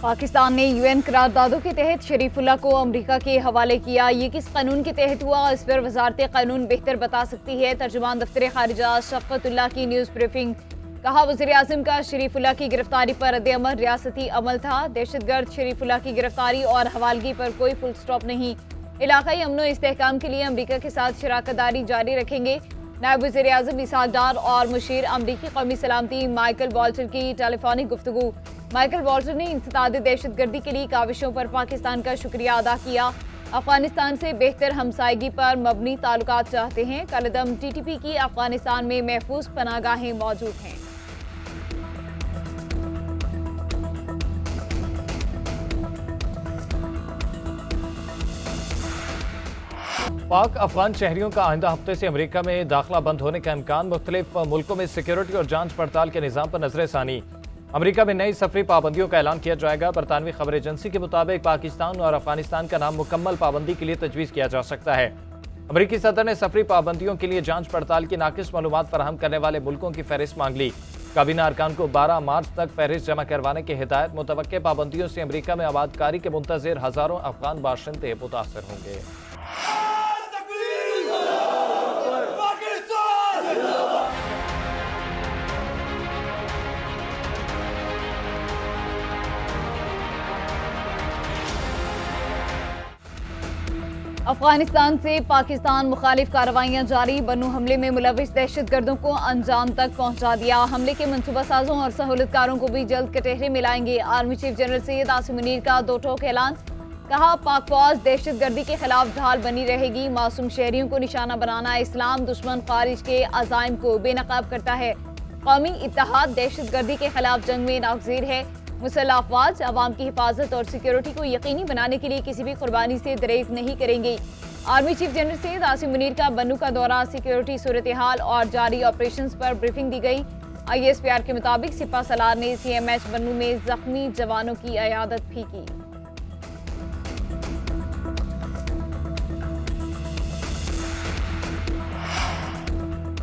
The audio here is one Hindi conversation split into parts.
पाकिस्तान ने यूएन करारदादों के तहत शरीफुल्लाह को अमरीका के हवाले किया। ये किस कानून के तहत हुआ, इस पर वजारत कानून बेहतर बता सकती है। तर्जुमान दफ्तर खारिजा शफ़क़तुल्लाह की न्यूज़ ब्रीफिंग। कहा, वज़ीर आज़म का शरीफुल्लाह की गिरफ्तारी पर रद्द-ए-अमल रियासती अमल था। दहशतगर्द शरीफुल्लाह की गिरफ्तारी और हवालगी पर कोई फुल स्टॉप नहीं। इलाकाई अमन व इस्तेहकाम के लिए अमरीका के साथ शराकतदारी जारी रखेंगे। नायब वज़ीर आज़म इसहाक डार और मुशीर अमरीकी कौमी सलामती माइकल वॉल्टर की टेलीफोनिक गुफ्तगू। माइकल वॉल्टर ने इंसदाद दहशतगर्दी के लिए काविशों पर पाकिस्तान का शुक्रिया अदा किया। अफगानिस्तान से बेहतर हमसायगी पर मबनी ताल्लुकात चाहते हैं। कलदम TTP की अफगानिस्तान में महफूज पनाहगाहें मौजूद हैं। पाक अफगान शहरियों का आइंदा हफ्ते से अमेरिका में दाखिला बंद होने का इम्कान। मुख्तलिफ मुल्कों में सिक्योरिटी और जांच पड़ताल के निज़ाम पर नजरसानी। अमेरिका में नई सफरी पाबंदियों का ऐलान किया जाएगा। बरतानवी खबर एजेंसी के मुताबिक पाकिस्तान और अफगानिस्तान का नाम मुकम्मल पाबंदी के लिए तजवीज़ किया जा सकता है। अमेरिकी सदर ने सफरी पाबंदियों के लिए जांच पड़ताल की नाकिस मालूमात फराहम करने वाले मुल्कों की फहरिस्त मांग ली। काबीना अरकान को 12 मार्च तक फहरिस्त जमा करवाने की हिदायत। मुतवक्के पाबंदियों से अमेरिका में आबादकारी के मुंतज़िर हज़ारों अफगान बाशिंदे मुतासर होंगे। अफगानिस्तान से पाकिस्तान मुखालिफ कार्रवाइयां जारी। बन्नू हमले में मुलविस दहशतगर्दों को अंजाम तक पहुंचा दिया। हमले के मनसूबा साजों और सहूलतकारों को भी जल्द कटहरे मिलाएंगे। Army chief general Syed Asim Munir का दो टोक ऐलान। कहा, पाक फौज दहशतगर्दी के खिलाफ ढाल बनी रहेगी। मासूम शहरियों को निशाना बनाना इस्लाम दुश्मन खारिज के अज़ाइम को बेनकाब करता है। कौमी इत्तेहाद दहशतगर्दी के खिलाफ जंग में नागज़ीर है। मुसल्लह अफवाज अवाम की हिफाजत और सिक्योरिटी को यकीनी बनाने के लिए किसी भी कुर्बानी से दरेज नहीं करेंगे। Army chief general Syed Asim Munir का बन्नू का दौरा। सिक्योरिटी सूरत हाल और जारी ऑपरेशंस पर ब्रीफिंग दी गई। ISPR के मुताबिक सिपा सलार ने CMH बन्नू में जख्मी जवानों की अयादत भी की।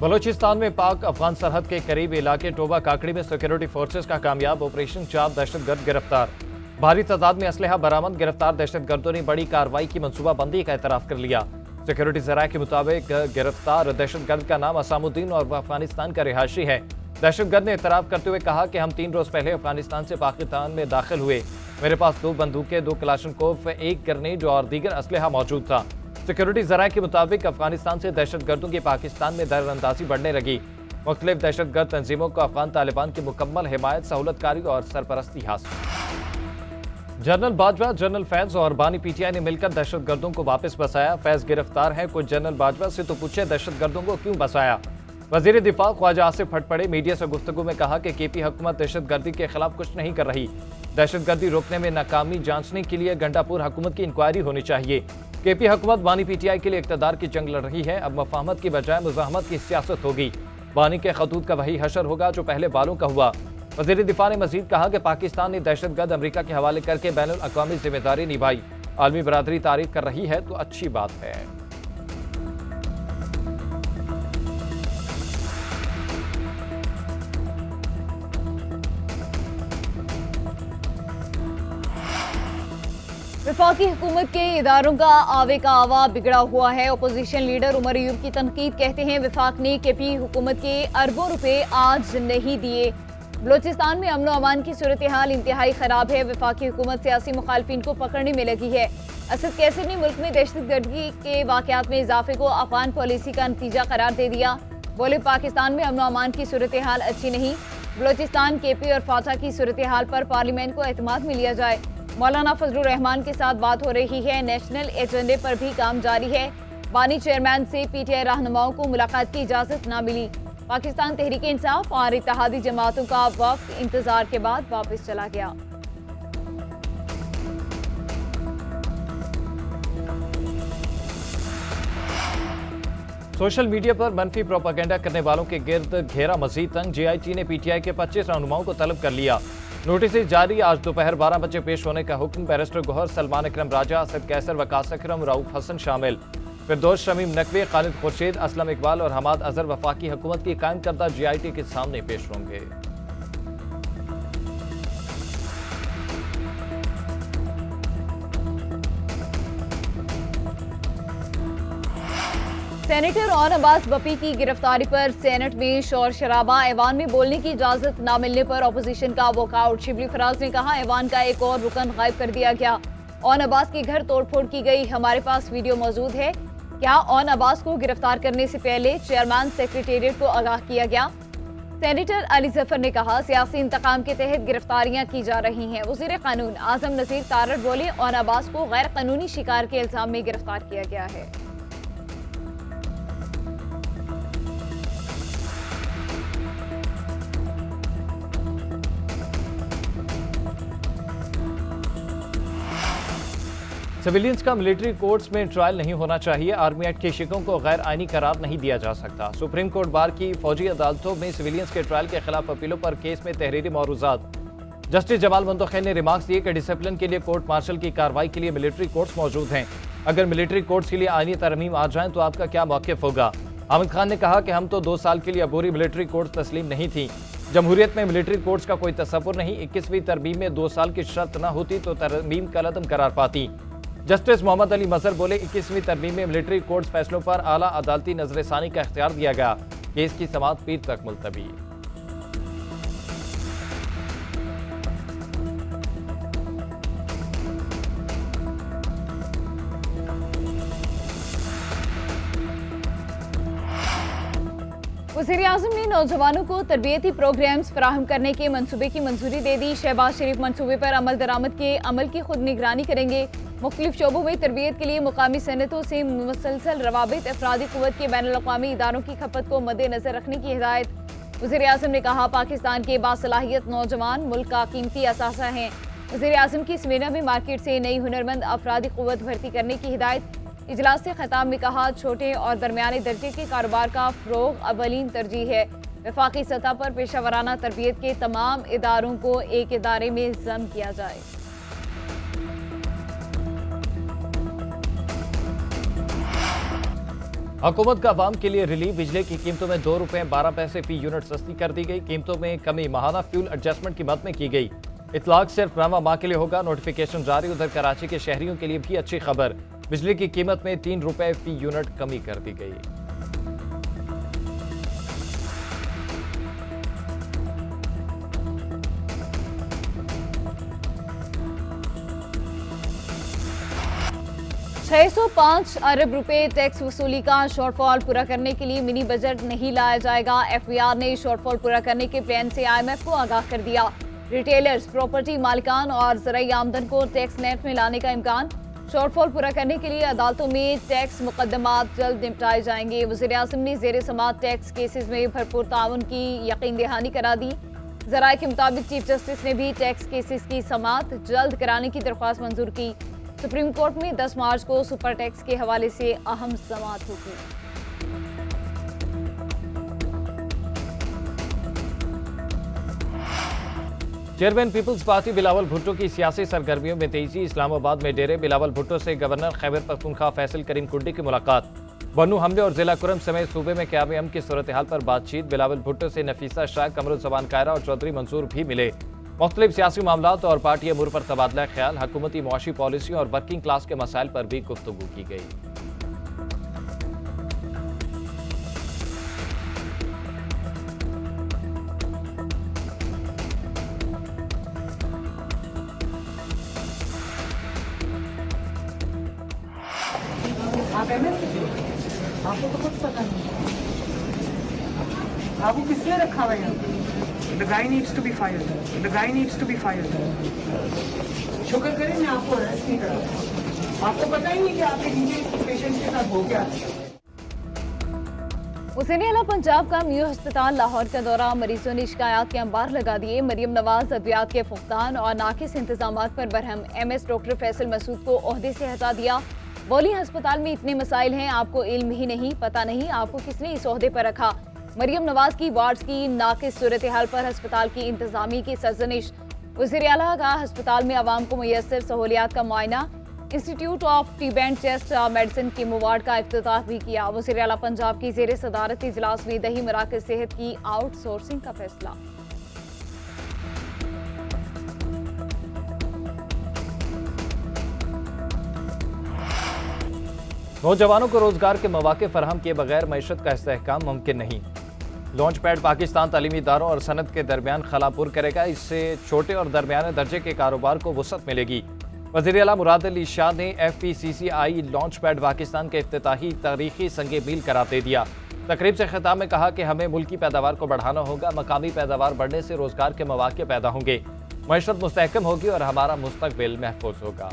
बलोचिस्तान में पाक अफगान सरहद के करीब इलाके टोबा काकड़ी में सिक्योरिटी फोर्सेस का कामयाब ऑपरेशन। 4 दहशतगर्द गिरफ्तार। भारी तादाद में असलहा बरामद। गिरफ्तार दहशतगर्दों ने बड़ी कार्रवाई की मंसूबाबंदी का एतराफ़ कर लिया। सिक्योरिटी ज़राए के मुताबिक गिरफ्तार दहशतगर्द का नाम असामुद्दीन और वह अफगानिस्तान का रिहायशी है। दहशतगर्द ने एतराफ़ करते हुए कहा कि हम 3 रोज़ पहले अफगानिस्तान से पाकिस्तान में दाखिल हुए। मेरे पास 2 बंदूकें, 2 क्लाशनकोव, 1 ग्रेनेड और दीगर असलहा मौजूद था। सिक्योरिटी ज़राए के मुताबिक अफगानिस्तान से दहशतगर्दों की पाकिस्तान में दरअंदाजी बढ़ने लगी। मुख्तलिफ दहशतगर्द तंजीमों को अफगान तालिबान की मुकम्मल हिमायत, सहूलतकारी और सरपरस्ती हासिल। जनरल बाजवा, जनरल फैज और बानी PTI ने मिलकर दहशतगर्दों को वापस बसाया। फैज गिरफ्तार है, कुछ जनरल बाजवा से तो पूछे दहशतगर्दों को क्यों बसाया। वजीर दिफा ख्वाजा आसिफ फट पड़े। मीडिया से गुफ्तगू में कहा कि KP हुकूमत दहशतगर्दी के खिलाफ कुछ नहीं कर रही। दहशतगर्दी रोकने में नाकामी जांचने के लिए गंडापुर हुकूमत की इंक्वायरी होनी चाहिए। KP हुकूमत बानी PTI के लिए इक़्तिदार की जंग लड़ रही है। अब मफाहमत की बजाय मुज़ाहमत की सियासत होगी। बानी के खतूत का वही हशर होगा जो पहले बालों का हुआ। वज़ीर दिफा ने मजीद कहा कि पाकिस्तान ने दहशतगर्द अमरीका के हवाले करके बैनुल अक़वामी जिम्मेदारी निभाई। आलमी बरादरी तारीफ कर रही है तो अच्छी बात है। वफाकी हुकूमत के इदारों का आवे का आवा बिगड़ा हुआ है। अपोजिशन लीडर उमर अयूब की तनकीद। कहते हैं वफाक ने KP हुकूमत के अरबों रुपए आज नहीं दिए। बलोचिस्तान में अमन अमान की सूरत हाल इंतहाई खराब है। वफाकी हुकूमत सियासी मुखालफिन को पकड़ने में लगी है। असद कैसर ने मुल्क में दहशतगर्दी के वाकयात में इजाफे को अफगान पॉलिसी का नतीजा करार दे दिया। बोले, पाकिस्तान में अमन अमान की सूरत हाल अच्छी नहीं। बलोचिस्तान, KP और फाटा की सूरत हाल पर पार्लियामेंट को एतमाद में लिया जाए। मौलाना फजलुर रहमान के साथ बात हो रही है। नेशनल एजेंडे पर भी काम जारी है। बानी चेयरमैन से PTI रहनुमाओं को मुलाकात की इजाजत न मिली। पाकिस्तान तहरीक इंसाफ और इत्तेहादी जमातों का वक्त इंतजार के बाद वापस चला गया। सोशल मीडिया पर मनफी प्रोपागेंडा करने वालों के गिर्द घेरा मजीद तंग। JIT ने PTI के 25 रहनुमाओं को तलब कर लिया। नोटिस जारी। आज दोपहर 12 बजे पेश होने का हुक्म। बैरिस्टर गोहर, सलमान अकरम राजा, असद कैसर, वकास अकरम, रऊफ हसन शामिल। फिरदौस शमीम नकवी, खालिद खुर्शीद, असलम इकबाल और हमाद अजहर वफाकी हुकूमत की कायम करदा JIT के सामने पेश होंगे। सेनेटर ऑन अब्बास बपी की गिरफ्तारी पर सेनेट में शोर शराबा। ऐवान में बोलने की इजाजत न मिलने पर अपोजिशन का वॉकआउट। शिबली फराज ने कहा, ऐवान का एक और रुकन गायब कर दिया गया। ऑन अब्बास के घर तोड़फोड़ की गई, हमारे पास वीडियो मौजूद है। क्या ऑन अब्बास को गिरफ्तार करने से पहले चेयरमैन सेक्रेटेरिएट को आगाह किया गया? सेनेटर अली जफर ने कहा, सियासी इंतकाम के तहत गिरफ्तारियां की जा रही हैं। वजीर कानून आजम नजीर तारड़ बोले, ऑन अब्बास को गैर कानूनी शिकार के इल्जाम में गिरफ्तार किया गया है। सिविलियंस का मिलिट्री कोर्ट्स में ट्रायल नहीं होना चाहिए। आर्मी एक्ट के शिकों को गैर आईनी करार नहीं दिया जा सकता। सुप्रीम कोर्ट बार की फौजी अदालतों में सिविलियंस के ट्रायल के खिलाफ अपीलों पर केस में तहरीरी मौरूजात। जस्टिस जमाल मंतोखैल ने रिमार्क्स दिए कि डिसिप्लिन के लिए कोर्ट मार्शल की कार्रवाई के लिए मिलिट्री कोर्ट्स मौजूद हैं। अगर मिलिट्री कोर्ट्स के लिए आईनी तरमीम आ जाए तो आपका क्या मौक़िफ़ होगा? हामिद खान ने कहा कि हम तो 2 साल के लिए अबूरी मिलिट्री कोर्ट्स तस्लीम नहीं थी। जमहूरियत में मिलिट्री कोर्ट्स का कोई तसव्वुर नहीं। 21वीं तरमीम में 2 साल की शर्त न होती तो तरमीम कलअदम करार पाती। जस्टिस मोहम्मद अली मजहर बोले, 21वीं तरमीम में मिलिट्री कोर्ट्स फैसलों पर आला अदालती नजरसानी का इख्तियार दिया गया। केस की समाअत पीर तक मुलतवी। वज़ीर आज़म ने नौजवानों को तरबियती प्रोग्राम्स फराहम करने के मंसूबे की मंजूरी दे दी। शहबाज शरीफ मंसूबे पर अमल दरामद के अमल की खुद निगरानी करेंगे। मुख्तलिफ शोबों में तरबियत के लिए मुकामी सनतों से मुसलसल रवाबित, अफरादी क़ुव्वत के बैनुल अक़वामी इदारों की खपत को मद्देनज़र रखने की हिदायत। वज़ीर आज़म ने कहा, पाकिस्तान के बासलाहियत नौजवान मुल्क का कीमती असासा हैं। वज़ीर आज़म की स्मेना में मार्केट से नई हुनरमंद अफरादी क़ुव्वत भर्ती करने की हिदायत। इजलास से खिताब में कहा, छोटे और दरमियाने दर्जे के कारोबार का फ़रोग़ अवलीन तरजीह है। वफाकी सतह पर पेशा वराना तरबियत के तमाम इदारों को एक इदारे में ज़म किया जाए। हुकूमत का अवाम के लिए रिलीफ। बिजली की कीमतों में 2 रुपये 12 पैसे फी यूनिट सस्ती कर दी गई। कीमतों में कमी माहाना फ्यूल एडजस्टमेंट की मद में की गई। इतलाक सिर्फ 9 माह के लिए होगा। नोटिफिकेशन जारी। उधर कराची के शहरियों के लिए भी अच्छी खबर, बिजली की कीमत में 3 रुपये फी यूनिट कमी कर दी गई। ₹605 अरब टैक्स वसूली का शॉर्टफॉल पूरा करने के लिए मिनी बजट नहीं लाया जाएगा। FVR ने शॉर्टफॉल पूरा करने के प्लान से IMF को आगाह कर दिया। रिटेलर्स, प्रॉपर्टी मालिकान और ज़राई आमदन को टैक्स नेट में लाने का इम्कान। शॉर्टफॉल पूरा करने के लिए अदालतों में टैक्स मुकदमात जल्द निपटाए जाएंगे। वज़ीर आज़म ने ज़ेर समाअत टैक्स केसेस में भरपूर ताउन की यकीन दहानी करा दी। ज़राए के मुताबिक चीफ जस्टिस ने भी टैक्स केसेस की समाअत जल्द कराने की दरख्वास्त मंजूर की। सुप्रीम कोर्ट में 10 मार्च को सुपर टैक्स के हवाले से अहम समाअत होगी। Chairman Peoples Party Bilawal Bhutto की सियासी सरगर्मियों में तेजी। इस्लामाबाद में डेरे बिलावल भुट्टो से गवर्नर खैबर पख्तूनख्वा फैसल करीम कुंडी की मुलाकात। बन्नू हमले और जिला कुरम समेत सूबे में क़याम अमन की सूरत हाल पर बातचीत। बिलावल भुट्टो से नफीसा शाह, कमरुज़्ज़मान कायरा और चौधरी मंसूर भी मिले। मुख्तलिफ सियासी मामलात और पार्टी अमूर पर तबादला ख्याल, हुकूमती मुआशी पॉलिसी और वर्किंग क्लास के मसाइल पर भी गुफ्तगू की गई। आपको तो कुछ पता नहीं, आपको किसने रखा हुआ है? The guy needs to be fired. The guy needs to be fired. शुक्र करें मैं आपको अरेस्ट नहीं करा। आपको पता ही नहीं कि आपके नीचे पेशेंट के साथ हो क्या। हुसैन आला पंजाब का म्यू अस्पताल लाहौर का दौरा। मरीजों ने शिकायत के अंबार लगा दिए। मरियम नवाज अद्वियात के फुकदान और नाकिस इंतजाम पर बरहम। MS डॉक्टर फैसल मसूद को ओहदे से हटा दिया। बोली, अस्पताल में इतने मसाइल हैं, आपको इल्म ही नहीं, पता नहीं आपको किसने इस ओहदे पर रखा। मरियम नवाज की वार्ड्स की नाकिस सूरत हाल पर अस्पताल की इंतजामी की सरजनिश। वज़ीर आला का अस्पताल में आवाम को मुयस्सर सहूलियात का मुआयना। इंस्टीट्यूट ऑफ टीबैंड चेस्ट मेडिसिन के वार्ड का इफ्तिताह भी किया। वज़ीर आला पंजाब की ज़ेर सदारत इजलास में दही मराकज़ सेहत की आउटसोर्सिंग का फैसला। नौजवानों को रोजगार के मौके फराहम किए बगैर मईशत का इस्तेहकाम मुमकिन नहीं। लॉन्च पैड पाकिस्तान तालीमी इदारों और सनत के दरमियान खलापुर करेगा। इससे छोटे और दरमियाने दर्जे के कारोबार को वुसअत मिलेगी। वज़ीर आला मुराद अली शाह ने FPCCI लॉन्च पैड पाकिस्तान के इफ्तिताही तारीखी संगे मील करार दे दिया। तकरीब से खिताब में कहा कि हमें मुल्की पैदावार को बढ़ाना होगा। मकामी पैदावार बढ़ने से रोजगार के मौके पैदा होंगे, मईशत मुस्तहकम होगी और हमारा मुस्तकबिल महफूज होगा।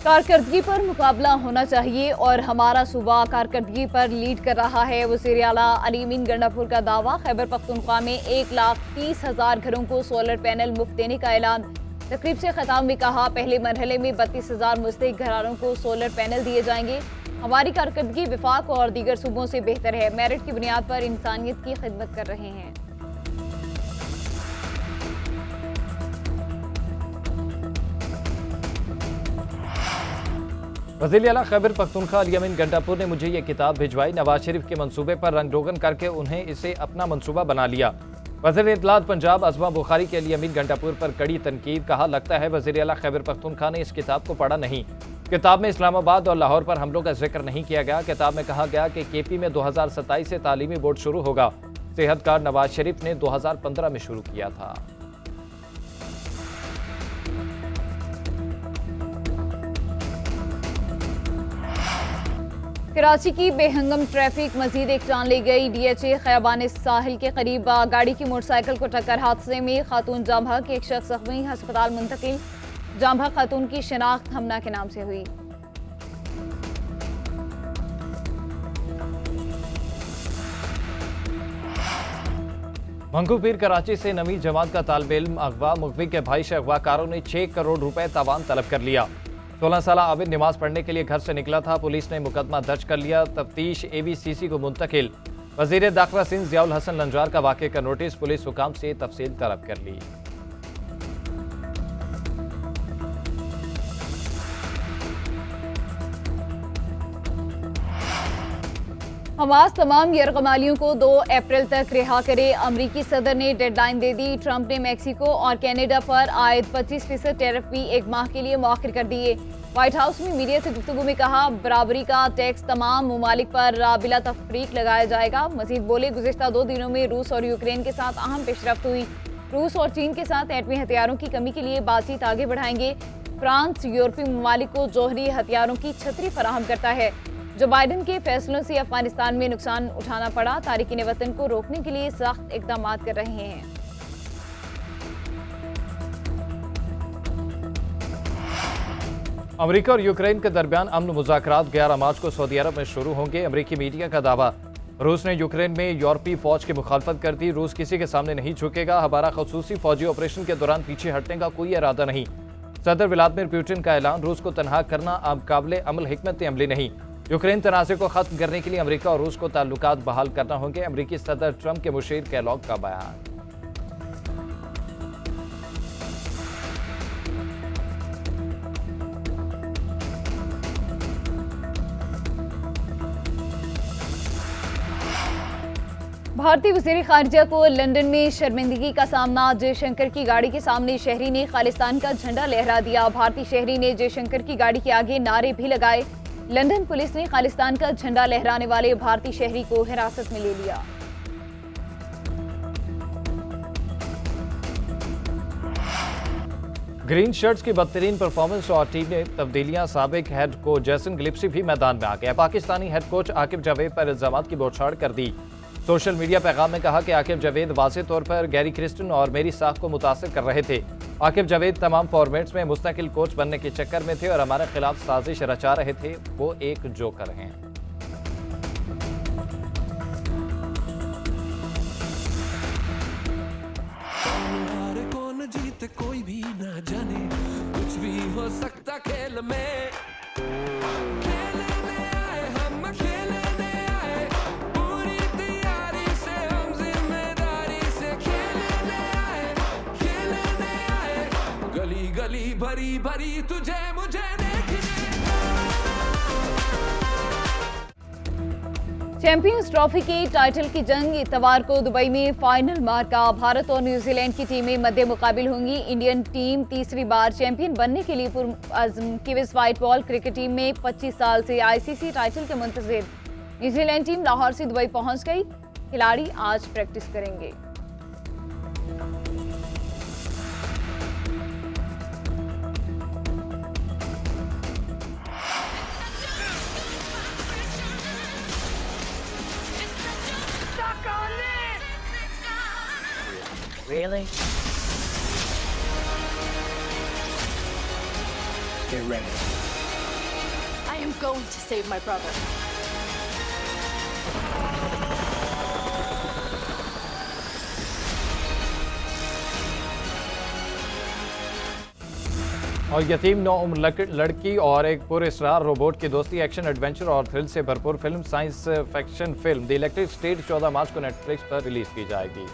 कारकर्दगी पर मुकाबला होना चाहिए और हमारा सूबा कारकर्दगी पर लीड कर रहा है। वज़ीर आला अली अमीन गंडापुर का दावा। खैबर पख्तूनख्वा में 1,30,000 घरों को सोलर पैनल मुफ्त देने का ऐलान। तकरीब से खिताब में कहा, पहले मरहले में 32,000 मुस्तहिक घरानों को सोलर पैनल दिए जाएंगे। हमारी कारकर्दगी विफाक और दीगर सूबों से बेहतर है। मेरिट की बुनियाद पर इंसानियत की खिदमत कर रहे हैं। वज़ीर आला खैबर पख्तूनख्वा अली अमीन गंडापुर ने मुझे ये किताब भिजवाई। नवाज शरीफ के मंसूबे पर रंग रोगन करके उन्हें इसे अपना मंसूबा बना लिया। वज़ीर इत्तलात पंजाब अज़मा बुखारी के अली अमीन गंडापुर पर कड़ी तनकीद। कहा, लगता है वज़ीर आला खैबर पख्तूनख्वा ने इस किताब को पढ़ा नहीं। किताब में इस्लामाबाद और लाहौर पर हमलों का जिक्र नहीं किया गया। किताब में कहा गया कि KP में 2027 से तालीमी बोर्ड शुरू होगा। सेहत कार्ड नवाज शरीफ ने 2015 में शुरू किया था। कराची की बेहंगम ट्रैफिक मजीद एक जान ले गई। DHA खयाबान साहिल के करीब गाड़ी की मोटरसाइकिल को टक्कर हादसे में खातून जाम बहक, एक शख्स जख्मी, अस्पताल मुंतकिल। जाम बहक खातून की शनाख्त हमना के नाम से हुई। मंगू पीर कराची से नवी जमात का तालिब इल्म अगवा। मुगवी के भाई से अगवाकारों ने 6 करोड़ रुपए तावान तलब कर लिया। 16 साल आबिद नमाज पढ़ने के लिए घर से निकला था। पुलिस ने मुकदमा दर्ज कर लिया। तफ्तीश AVCC को मुंतकिल। वजीर दाखिला सिंध ज़ियाउल हसन लंजार का वाक़े का नोटिस। पुलिस हुकाम से तफसील तलब कर ली। हमास तमाम यरगमालियों को 2 अप्रैल तक रिहा करे। अमरीकी सदर ने डेडलाइन दे दी। ट्रंप ने मैक्सिको और कनाडा पर आयद 25% टैरिफ भी 1 माह के लिए मौखर कर दिए। व्हाइट हाउस में मीडिया से गुफ्तगू में कहा, बराबरी का टैक्स तमाम ममालिक पर बिला तफरीक लगाया जाएगा। मजीद बोले, गुज़िश्ता 2 दिनों में रूस और यूक्रेन के साथ अहम पेशरफ्त हुई। रूस और चीन के साथ एटमी हथियारों की कमी के लिए बातचीत आगे बढ़ाएंगे। फ्रांस यूरोपीय ममालिक को जौहरी हथियारों की छतरी फराहम करता है। जो बाइडन के फैसलों से अफगानिस्तान में नुकसान उठाना पड़ा, तारिकीन वतन को रोकने के लिए सख्त इकदाम कर रहे हैं। अमेरिका और यूक्रेन के दरमियान अमन मुज़ाकरात 11 मार्च को सऊदी अरब में शुरू होंगे। अमेरिकी मीडिया का दावा। रूस ने यूक्रेन में यूरोपीय फौज की मुखालफत कर दी। रूस किसी के सामने नहीं झुकेगा। हमारा खसूसी फौजी ऑपरेशन के दौरान पीछे हटने का कोई इरादा नहीं। सदर व्लादिमीर पुतिन का ऐलान। रूस को तनहा करना अब काबिल अमल हिकमत अमली नहीं। यूक्रेन तनाज़े को खत्म करने के लिए अमेरिका और रूस को ताल्लुकात बहाल करना होंगे। अमेरिकी सदर ट्रंप के मुशीर कैलॉग का बयान। भारतीय वज़ीर ख़ारिजा को लंदन में शर्मिंदगी का सामना। जयशंकर की गाड़ी के सामने शहरी ने खालिस्तान का झंडा लहरा दिया। भारतीय शहरी ने जयशंकर की गाड़ी के आगे नारे भी लगाए। लंदन पुलिस ने खालिस्तान का झंडा लहराने वाले भारतीय शहरी को हिरासत में ले लिया। ग्रीन शर्ट्स की बदतरीन परफॉर्मेंस और टीम में तब्दीलियां। साबिक हेड कोच जैसन गिलिप्सी भी मैदान में आ गया। पाकिस्तानी हेड कोच आकिब जावेद पर इल्जामात की बौछार कर दी। सोशल मीडिया पैगाम में कहा कि आकिब जावेद वाज़ेह तौर पर गैरी क्रिस्टन और मेरी साख को मुतासिर कर रहे थे। आकिब जावेद तमाम फॉर्मेट्स में मुस्तकिल कोच बनने के चक्कर में थे और हमारे खिलाफ साजिश रचा रहे थे। वो एक जोकर हैं। कौन जीत कोई भी ना जाने, कुछ भी हो सकता खेल में। खेलने आए हम, खेलने आए, पूरी तैयारी से हम जिम्मेदारी से खेलने आए, खेलने आए। गली गली भरी भरी तुझे मुझे देखने। चैंपियंस ट्रॉफी की टाइटल की जंग इतवार को दुबई में फाइनल मार्का। भारत और न्यूजीलैंड की टीमें मध्य मुकाबिल होंगी। इंडियन टीम तीसरी बार चैंपियन बनने के लिए पुरअज़्म। Kiwis white ball cricket team में 25 साल से आईसीसी टाइटल के मुंतज़िर। न्यूजीलैंड टीम लाहौर से दुबई पहुंच गई। खिलाड़ी आज प्रैक्टिस करेंगे। Really? Get ready. I am going to save my brother. और यतीम नौ उम्र लड़की और एक पुरअसरार रोबोट की दोस्ती, एक्शन एडवेंचर और थ्रिल से भरपूर film, science fiction film the electric state 14 मार्च को नेटफ्लिक्स पर रिलीज की जाएगी।